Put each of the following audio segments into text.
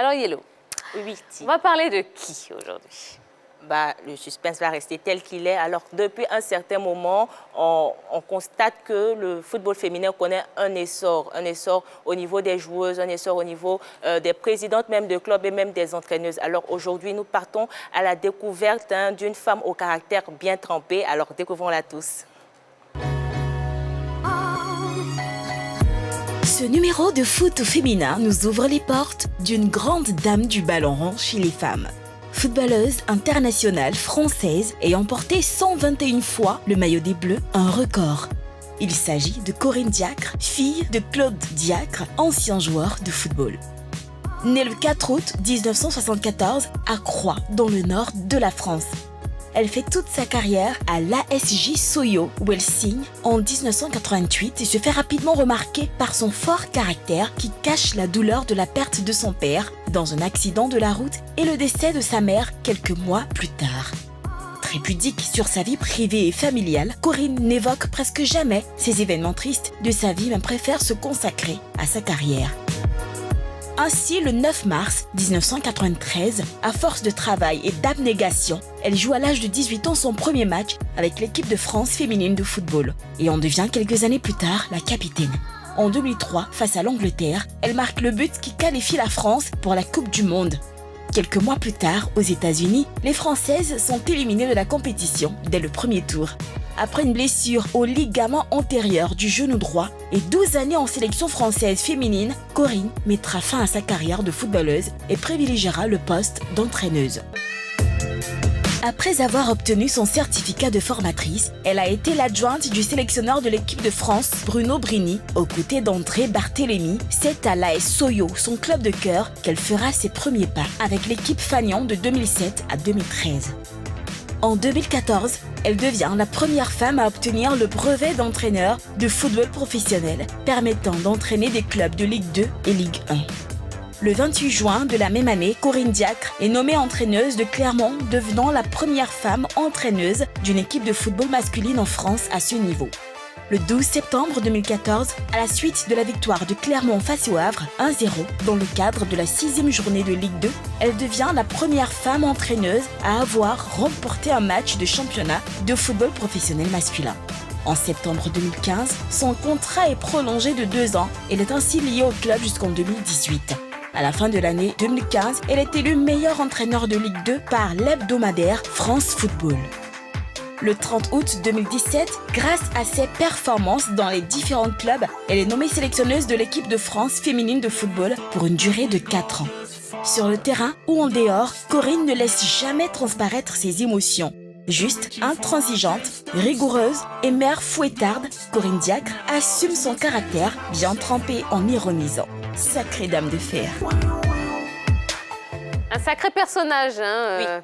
Alors, Yellow, Oui, on va parler de qui aujourd'hui? le suspense va rester tel qu'il est. Alors, depuis un certain moment, on constate que le football féminin connaît un essor au niveau des joueuses, un essor au niveau des présidentes même de clubs et même des entraîneuses. Alors, aujourd'hui, nous partons à la découverte d'une femme au caractère bien trempé. Alors, découvrons-la tous. Ce numéro de foot féminin nous ouvre les portes d'une grande dame du ballon rond chez les femmes. Footballeuse internationale française ayant porté 121 fois le maillot des Bleus, un record. Il s'agit de Corinne Diacre, fille de Claude Diacre, ancien joueur de football. Née le 4 août 1974 à Croix, dans le nord de la France. Elle fait toute sa carrière à l'ASJ Soyo, où elle signe en 1988 et se fait rapidement remarquer par son fort caractère qui cache la douleur de la perte de son père dans un accident de la route et le décès de sa mère quelques mois plus tard. Très pudique sur sa vie privée et familiale, Corinne n'évoque presque jamais ces événements tristes de sa vie mais préfère se consacrer à sa carrière. Ainsi, le 9 mars 1993, à force de travail et d'abnégation, elle joue à l'âge de 18 ans son premier match avec l'équipe de France féminine de football et en devient quelques années plus tard la capitaine. En 2003, face à l'Angleterre, elle marque le but qui qualifie la France pour la Coupe du Monde. Quelques mois plus tard, aux États-Unis, les Françaises sont éliminées de la compétition dès le premier tour. Après une blessure au ligament antérieur du genou droit et 12 années en sélection française féminine, Corinne mettra fin à sa carrière de footballeuse et privilégiera le poste d'entraîneuse. Après avoir obtenu son certificat de formatrice, elle a été l'adjointe du sélectionneur de l'équipe de France, Bruno Brini, aux côtés d'André Barthélemy. C'est à l'AS Soyo, son club de cœur, qu'elle fera ses premiers pas avec l'équipe Fagnon de 2007 à 2013. En 2014, elle devient la première femme à obtenir le brevet d'entraîneur de football professionnel, permettant d'entraîner des clubs de Ligue 2 et Ligue 1. Le 28 juin de la même année, Corinne Diacre est nommée entraîneuse de Clermont, devenant la première femme entraîneuse d'une équipe de football masculine en France à ce niveau. Le 12 septembre 2014, à la suite de la victoire de Clermont face au Havre 1-0 dans le cadre de la 6e journée de Ligue 2, elle devient la première femme entraîneuse à avoir remporté un match de championnat de football professionnel masculin. En septembre 2015, son contrat est prolongé de 2 ans et elle est ainsi liée au club jusqu'en 2018. À la fin de l'année 2015, elle est élue meilleure entraîneur de Ligue 2 par l'hebdomadaire France Football. Le 30 août 2017, grâce à ses performances dans les différents clubs, elle est nommée sélectionneuse de l'équipe de France féminine de football pour une durée de 4 ans. Sur le terrain ou en dehors, Corinne ne laisse jamais transparaître ses émotions. Juste, intransigeante, rigoureuse et mère fouettarde, Corinne Diacre assume son caractère bien trempé en ironisant. Sacrée dame de fer. Un sacré personnage,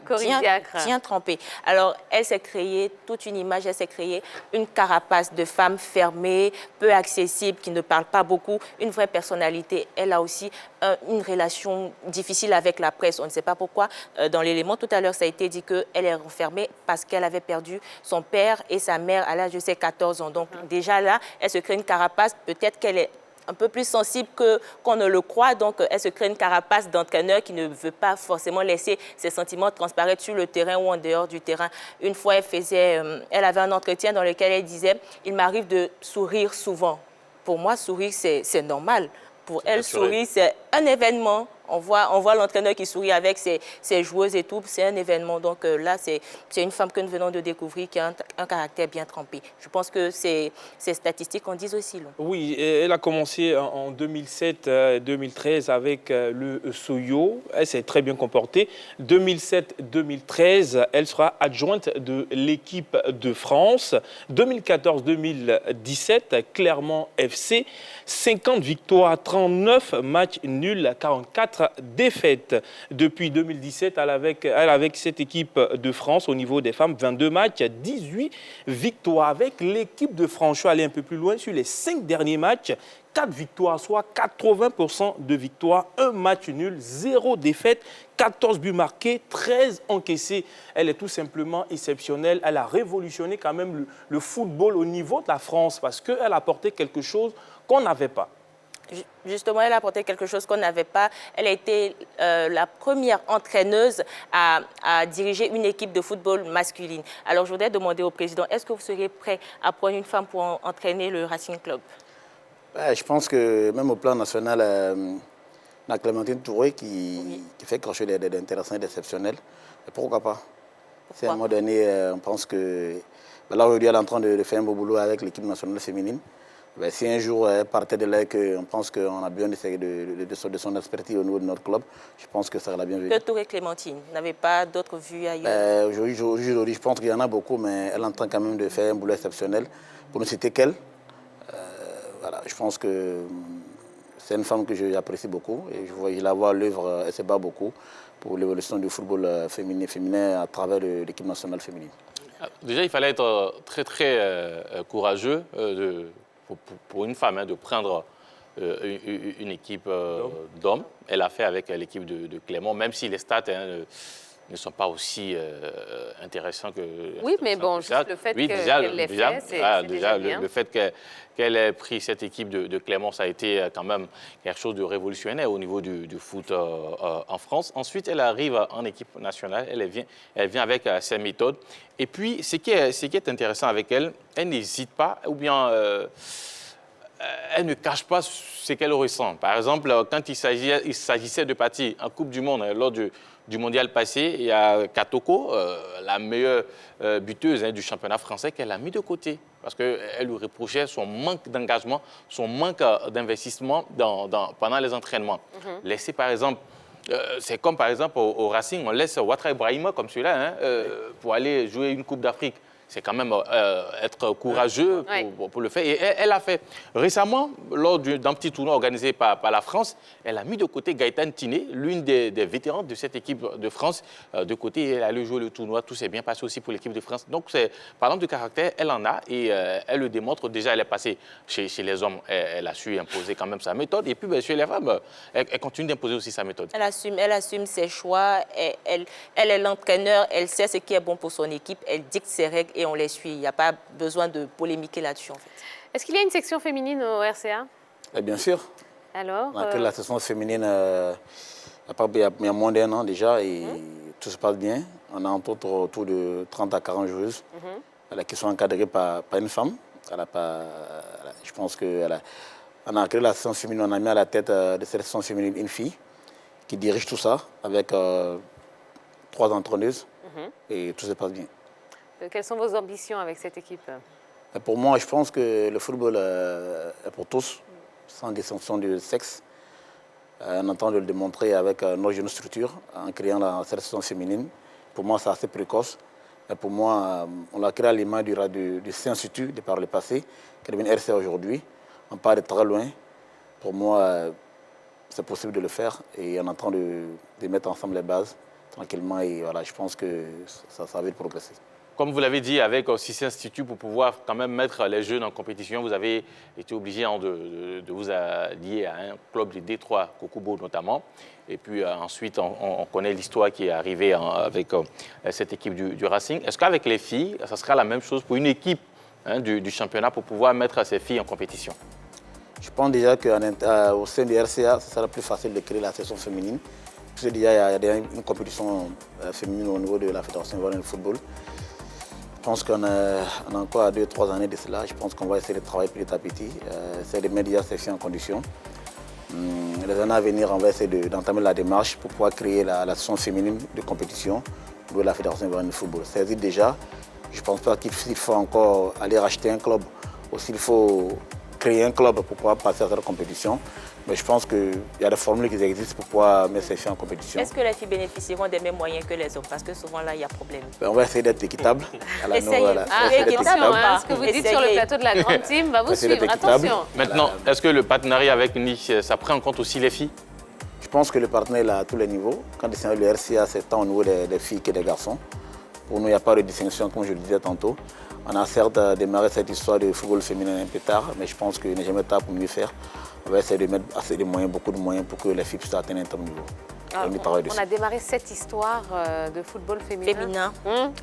Corinne Diacre. Bien trempé. Alors, elle s'est créée toute une image, elle s'est créée une carapace de femme fermée, peu accessible, qui ne parle pas beaucoup, une vraie personnalité. Elle a aussi une relation difficile avec la presse. On ne sait pas pourquoi. Dans l'élément, tout à l'heure, ça a été dit qu'elle est renfermée parce qu'elle avait perdu son père et sa mère à l'âge de ses 14 ans. Donc, déjà là, elle se crée une carapace. Peut-être qu'elle est un peu plus sensible qu'on ne le croit. Donc, elle se crée une carapace d'entraîneur qui ne veut pas forcément laisser ses sentiments transparaître sur le terrain ou en dehors du terrain. Une fois, elle avait un entretien dans lequel elle disait « Il m'arrive de sourire souvent. » Pour moi, sourire, c'est normal. Pour elle, sourire, c'est un événement. On voit l'entraîneur qui sourit avec ses joueuses et tout. C'est un événement. Donc là, c'est une femme que nous venons de découvrir qui a un caractère bien trempé. Je pense que ces statistiques en disent aussi long. Oui, elle a commencé en 2007-2013 avec le Soyo. Elle s'est très bien comportée. 2007-2013, elle sera adjointe de l'équipe de France. 2014-2017, Clermont FC. 50 victoires, 39 matchs nuls, 44 défaites. Depuis 2017, elle avec cette équipe de France au niveau des femmes, 22 matchs, 18 victoires. Avec l'équipe de France, je suis allé un peu plus loin sur les 5 derniers matchs. 4 victoires, soit 80% de victoires, 1 match nul, 0 défaite, 14 buts marqués, 13 encaissés. Elle est tout simplement exceptionnelle. Elle a révolutionné quand même le football au niveau de la France parce qu'elle a apporté quelque chose qu'on n'avait pas. Justement, elle a apporté quelque chose qu'on n'avait pas. Elle a été la première entraîneuse à diriger une équipe de football masculine. Alors, je voudrais demander au président, est-ce que vous seriez prêt à prendre une femme pour entraîner le Racing Club? Je pense que même au plan national, on a Clémentine Touré qui fait quelque chose d'intéressant et d'exceptionnel. Pourquoi pas? Si à un moment donné, on pense que là, aujourd'hui, elle est en train de faire un beau boulot avec l'équipe nationale féminine. Si un jour elle partait de là et qu'on pense qu'on a besoin de son expertise au niveau de notre club, je pense que ça sera la bienvenue. Que Touré Clémentine, vous n'avez pas d'autres vues ailleurs? Aujourd'hui, je pense qu'il y en a beaucoup, mais elle est en train quand même de faire un boulot exceptionnel. Pour ne citer qu'elle, voilà, je pense que c'est une femme que j'apprécie beaucoup et je la vois à l'œuvre, elle se bat beaucoup pour l'évolution du football féminin à travers l'équipe nationale féminine. Déjà, il fallait être très, très courageux pour une femme de prendre une équipe d'hommes. Elle l'a fait avec l'équipe de Clément, même si les stats ne sont pas aussi intéressants que... Oui, mais bon, juste le fait qu'elle l'ait fait, c'est déjà bien. Le fait qu'elle ait pris cette équipe de Clément, ça a été quand même quelque chose de révolutionnaire au niveau du foot en France. Ensuite, elle arrive en équipe nationale, elle vient avec ses méthodes. Et puis, ce qui est intéressant avec elle, elle n'hésite pas, ou bien elle ne cache pas ce qu'elle ressent. Par exemple, quand il s'agissait de partir en Coupe du Monde, lors du mondial passé, il y a Katoko, la meilleure buteuse du championnat français, qu'elle a mis de côté parce qu'elle lui reprochait son manque d'engagement, son manque d'investissement pendant les entraînements. Laisser, par exemple, c'est comme par exemple au Racing, on laisse Ouattara Ibrahima comme celui-là pour aller jouer une Coupe d'Afrique. C'est quand même être courageux pour le faire. Et elle a fait récemment, lors d'un petit tournoi organisé par la France, elle a mis de côté Gaëtane Tiné, l'une des vétérans de cette équipe de France, de côté. Elle est allée jouer le tournoi. Tout s'est bien passé aussi pour l'équipe de France. Donc, parlant de caractère, elle en a et elle le démontre. Déjà, elle est passée chez les hommes. Elle a su imposer quand même sa méthode. Et puis, chez les femmes, elle continue d'imposer aussi sa méthode. Elle assume ses choix. Elle est l'entraîneur. Elle sait ce qui est bon pour son équipe. Elle dicte ses règles et on les suit. Il n'y a pas besoin de polémiquer là-dessus, en fait. Est-ce qu'il y a une section féminine au RCA? Bien sûr. Alors la section féminine, il y a moins d'1 an déjà et tout se passe bien. On a entre autres autour de 30 à 40 joueuses qui sont encadrées par une femme. Je pense qu'on a créé la section féminine, on a mis à la tête de cette section féminine une fille qui dirige tout ça avec 3 entraîneuses et tout se passe bien. Quelles sont vos ambitions avec cette équipe? Pour moi, je pense que le football est pour tous, sans distinction de sexe. On entend de le démontrer avec nos jeunes structures, en créant la sélection féminine. Pour moi, c'est assez précoce. Et pour moi, on l'a créé à l'image du C-Institut de par le passé, qui est devenu RCA aujourd'hui. On part de très loin. Pour moi, c'est possible de le faire et on est en train de mettre ensemble les bases tranquillement. Et voilà, je pense que ça va vite progresser. Comme vous l'avez dit, avec aussi Institut, pour pouvoir quand même mettre les jeunes en compétition, vous avez été obligé de vous allier à un club de Détroit, Kokubo notamment. Et puis ensuite, on connaît l'histoire qui est arrivée avec cette équipe du Racing. Est-ce qu'avec les filles, ça sera la même chose pour une équipe du championnat pour pouvoir mettre ces filles en compétition? Je pense déjà qu'au sein du RCA, ce sera plus facile de créer la section féminine. Parce que déjà, il y a une compétition féminine au niveau de la Fédération ivoirienne de football. Je pense qu'on a encore 2-3 années de cela. Je pense qu'on va essayer de travailler petit à petit, essayer de mettre déjà ces filles en condition. Les années à venir, on va essayer d'entamer la démarche pour pouvoir créer la section féminine de compétition de la Fédération ivoirienne de football. C'est-à-dire déjà, je ne pense pas qu'il faut encore aller racheter un club ou s'il faut créer un club pour pouvoir passer à cette compétition. Mais je pense qu'il y a des formules qui existent pour pouvoir mettre ces filles en compétition. Est-ce que les filles bénéficieront des mêmes moyens que les hommes? Parce que souvent là, il y a problème. On va essayer d'être équitable. Ce que vous dites sur le plateau de la grande team va vous suivre. Attention. Maintenant, est-ce que le partenariat avec Nice, ça prend en compte aussi les filles? Je pense que le partenariat est à tous les niveaux. Quand il s'agit du RCA, c'est tant au niveau des filles que des garçons. Pour nous, il n'y a pas de distinction, comme je le disais tantôt. On a certes démarré cette histoire de football féminin un peu tard, mais je pense qu'il n'est jamais tard pour mieux faire. On va essayer de mettre assez de moyens, beaucoup de moyens pour que les filles puissent atteindre un tel niveau. dessus. On a démarré cette histoire de football féminin.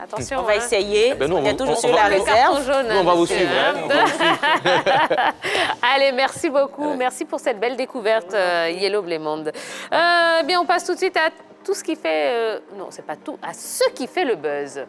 Attention. On va essayer. On est toujours sur la réserve. Nous, on va vous suivre. Allez, merci beaucoup. Merci pour cette belle découverte, Yellow Blémonde. Bien, on passe tout de suite à tout ce qui fait... non, c'est pas tout, à ce qui fait le buzz.